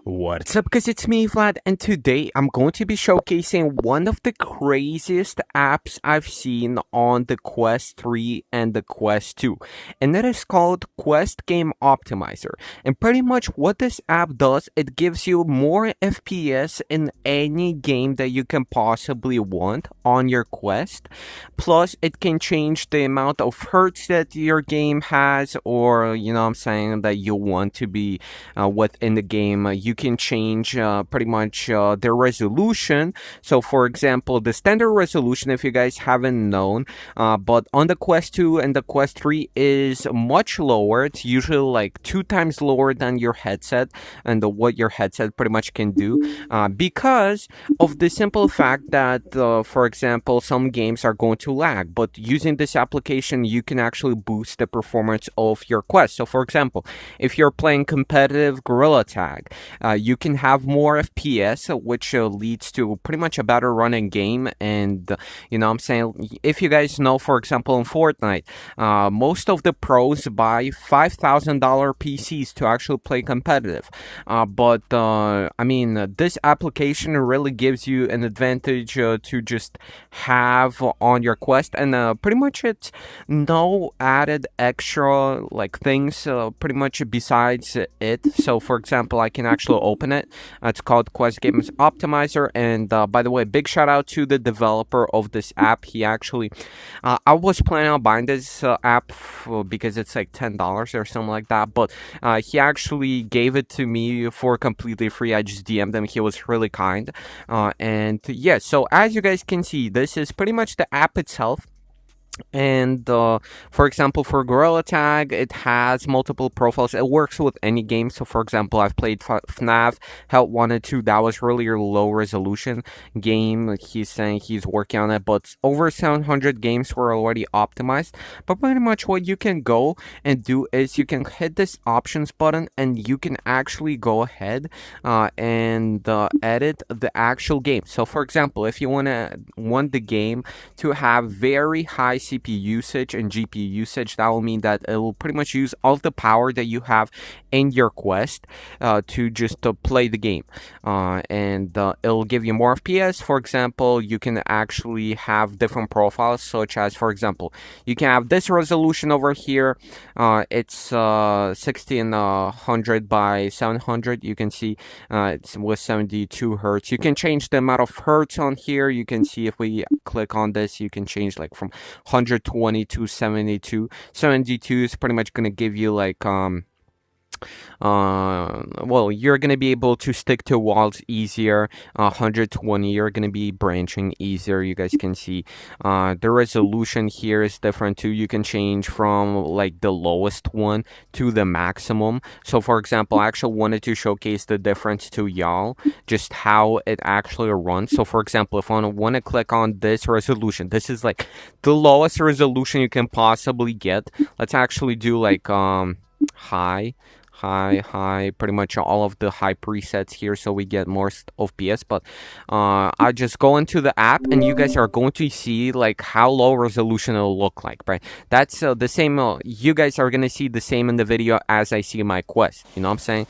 What's up, guys? It's me, Vlad, and today I'm going to be showcasing one of the craziest apps I've seen on the Quest 3 and the Quest 2, and that is called Quest Game Optimizer. And pretty much what this app does, it gives you more FPS in any game that you can possibly want on your Quest. Plus, it can change the amount of hertz that your game has, or, what I'm saying, that you want to be within the game. You can change pretty much the resolution. So, for example, the standard resolution, if you guys haven't known, but on the Quest 2 and the Quest 3 is much lower. It's usually like 2 times lower than your headset and what your headset pretty much can do because of the simple fact that, for example, some games are going to lag. But using this application, you can actually boost the performance of your Quest. So, for example, if you're playing competitive gorilla tag, you can have more FPS, which leads to pretty much a better running game. And I'm saying, if you guys know, for example, in Fortnite, most of the pros buy $5,000 PCs to actually play competitive. But this application really gives you an advantage to just have on your Quest, and pretty much it's no added extra like things pretty much besides it. So, for example, I can actually open it. It's called Quest Games Optimizer, and by the way, big shout out to the developer of this app. He actually, I was planning on buying this app because it's like $10 or something like that, but he actually gave it to me for completely free. I just DM'd him. He was really kind, and yeah. So as you guys can see, this is pretty much the app itself. And for example, for Gorilla Tag, it has multiple profiles. It works with any game. So, for example, I've played FNAF, Help 1 and 2. That was really a low resolution game. He's saying he's working on it, but over 700 games were already optimized. But pretty much what you can go and do is you can hit this options button, and you can actually go ahead and edit the actual game. So, for example, if you want the game to have very high CPU usage and GPU usage, that will mean that it will pretty much use all of the power that you have in your Quest to just play the game, and it'll give you more FPS. For example, you can actually have different profiles, such as, for example, you can have this resolution over here. It's 1600 by 700. You can see it's with 72 hertz. You can change the amount of hertz on here. You can see if we click on this, you can change like from 120 to 72. 72 is pretty much going to give you like well, you're gonna be able to stick to walls easier. 120, you're gonna be branching easier. You guys can see the resolution here is different too. You can change from like the lowest one to the maximum. So, for example, I actually wanted to showcase the difference to y'all, just how it actually runs. So, for example, if I want to click on this resolution, this is like the lowest resolution you can possibly get. Let's actually do like high, pretty much all of the high presets here, so we get more FPS. But I just go into the app, and you guys are going to see like how low resolution it'll look like, right? That's the same. You guys are gonna see the same in the video as I see my Quest. You know what I'm saying?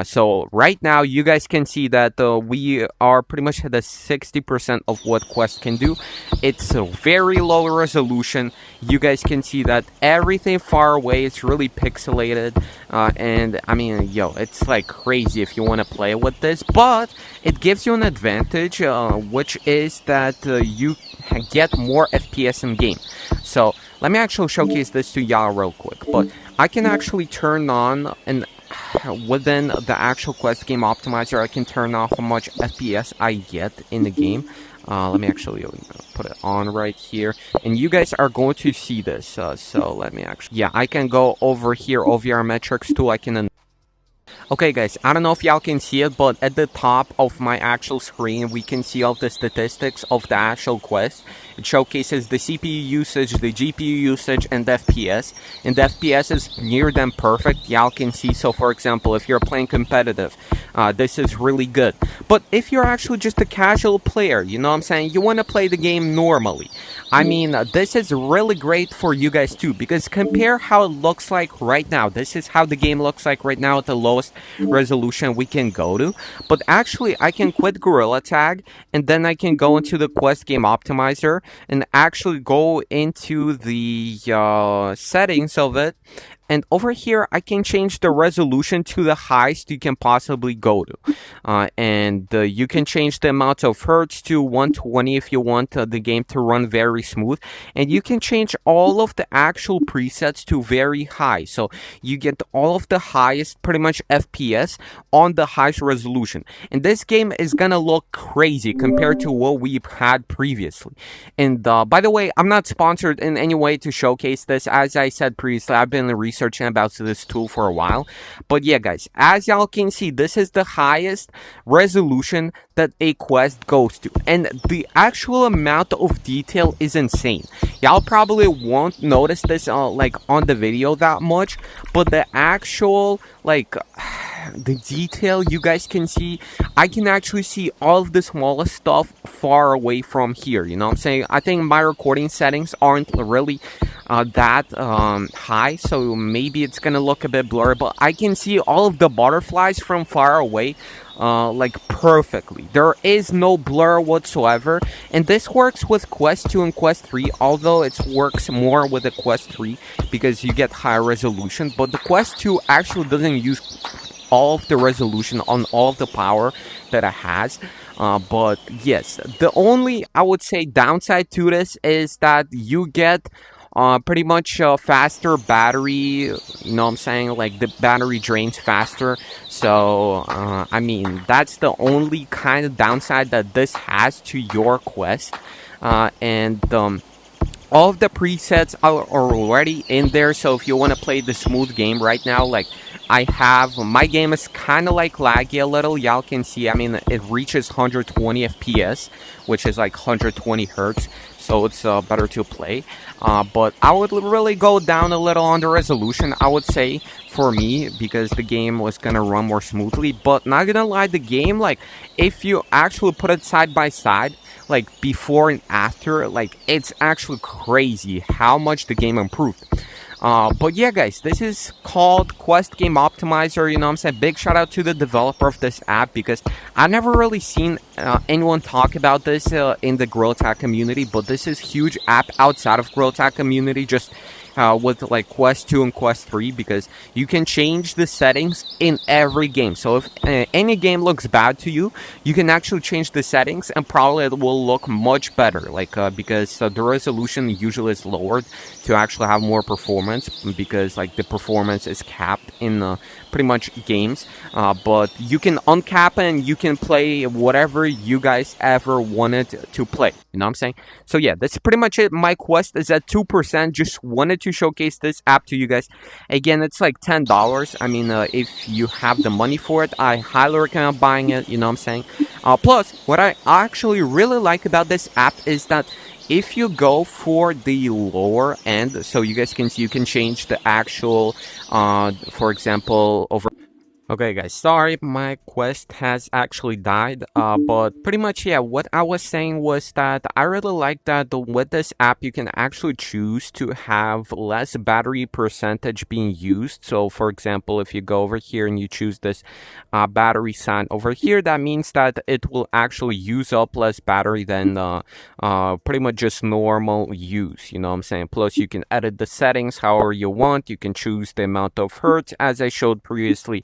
So right now, you guys can see that we are pretty much at the 60% of what Quest can do. It's a very low resolution. You guys can see that everything far away is really pixelated, and I mean, it's like crazy if you want to play with this, but it gives you an advantage, which is that you get more FPS in game. So let me actually showcase this to y'all real quick. But I can actually turn on, and within the actual Quest Game Optimizer, I can turn on how much FPS I get in the game. Let me actually put it on right here, and you guys are going to see this. So let me actually, I can go over here, OVR metrics tool. I can. Okay, guys, I don't know if y'all can see it, but at the top of my actual screen, we can see all the statistics of the actual Quest. It showcases the CPU usage, the GPU usage, and the FPS. And the FPS is near than perfect, y'all can see. So, for example, if you're playing competitive, this is really good. But if you're actually just a casual player, you know what I'm saying, you want to play the game normally, I mean, this is really great for you guys too, because compare how it looks like right now. This is how the game looks like right now at the lowest resolution we can go to. But actually, I can quit Gorilla Tag, and then I can go into the Quest Game Optimizer and actually go into the settings of it. And over here, I can change the resolution to the highest you can possibly go to. And you can change the amount of hertz to 120 if you want the game to run very smooth. And you can change all of the actual presets to very high. So you get all of the highest, pretty much FPS on the highest resolution. And this game is going to look crazy compared to what we've had previously. And by the way, I'm not sponsored in any way to showcase this. As I said previously, I've been researching about this tool for a while. But yeah, guys, as y'all can see, this is the highest resolution that a Quest goes to. And the actual amount of detail is insane. Y'all probably won't notice this like on the video that much, but the actual like the detail you guys can see, I can actually see all of the smallest stuff far away from here. You know what I'm saying? I think my recording settings aren't really that high, so maybe it's gonna look a bit blurry, but I can see all of the butterflies from far away like perfectly. There is no blur whatsoever, and this works with Quest 2 and Quest 3, although it works more with the Quest 3 because you get higher resolution. But the Quest 2 actually doesn't use all of the resolution on all of the power that it has. But yes, the only, I would say, downside to this is that you get pretty much faster battery, you know what I'm saying, like the battery drains faster. So I mean, that's the only kind of downside that this has to your Quest. And all of the presets are already in there, so if you want to play the smooth game right now, like I have, my game is kind of like laggy a little. Y'all can see, I mean, it reaches 120 FPS, which is like 120 hertz, so it's better to play. But I would really go down a little on the resolution, I would say, for me, because the game was gonna run more smoothly. But not gonna lie, the game, like, if you actually put it side by side, like before and after, like it's actually crazy how much the game improved. But yeah, guys, this is called Quest Game Optimizer. You know what I'm saying? Big shout out to the developer of this app, because I've never really seen anyone talk about this in the Gorilla Tag community. But this is huge app outside of Gorilla Tag community, just with like Quest 2 and Quest 3, because you can change the settings in every game. So if any game looks bad to you, you can actually change the settings and probably it will look much better, like because the resolution usually is lowered to actually have more performance, because like the performance is capped in pretty much games, but you can uncap it and you can play whatever you guys ever wanted to play, you know what I'm saying? So yeah, that's pretty much it. My Quest is at 2%. Just wanted to showcase this app to you guys. Again, it's like $10. I mean, if you have the money for it, I highly recommend buying it, you know what I'm saying? Plus, what I actually really like about this app is that if you go for the lower end, so you guys can see, you can change the actual, for example, over... Okay, guys, sorry, my Quest has actually died, but pretty much, yeah, what I was saying was that I really like that with this app, you can actually choose to have less battery percentage being used. So, for example, if you go over here and you choose this battery sign over here, that means that it will actually use up less battery than pretty much just normal use, you know what I'm saying? Plus, you can edit the settings however you want. You can choose the amount of hertz, as I showed previously.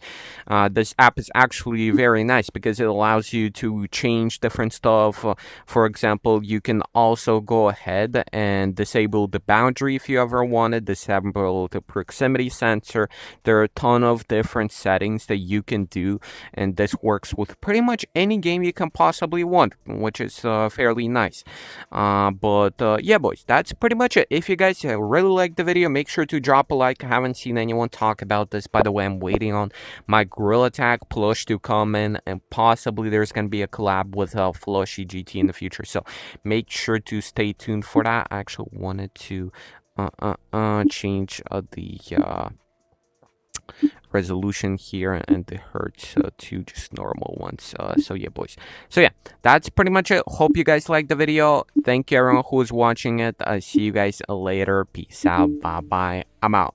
This app is actually very nice because it allows you to change different stuff. For example, you can also go ahead and disable the boundary if you ever wanted, disable the proximity sensor. There are a ton of different settings that you can do, and this works with pretty much any game you can possibly want, which is fairly nice. Yeah, boys, that's pretty much it. If you guys really like the video, make sure to drop a like. I haven't seen anyone talk about this. By the way, I'm waiting on my Gorilla Tag plush to come in, and possibly there's going to be a collab with Flushy GT in the future, so make sure to stay tuned for that. I actually wanted to change the resolution here and the hertz to just normal ones. So yeah, boys, so yeah, that's pretty much it. Hope you guys liked the video. Thank you everyone who is watching it. See you guys later. Peace out. Bye bye. I'm out.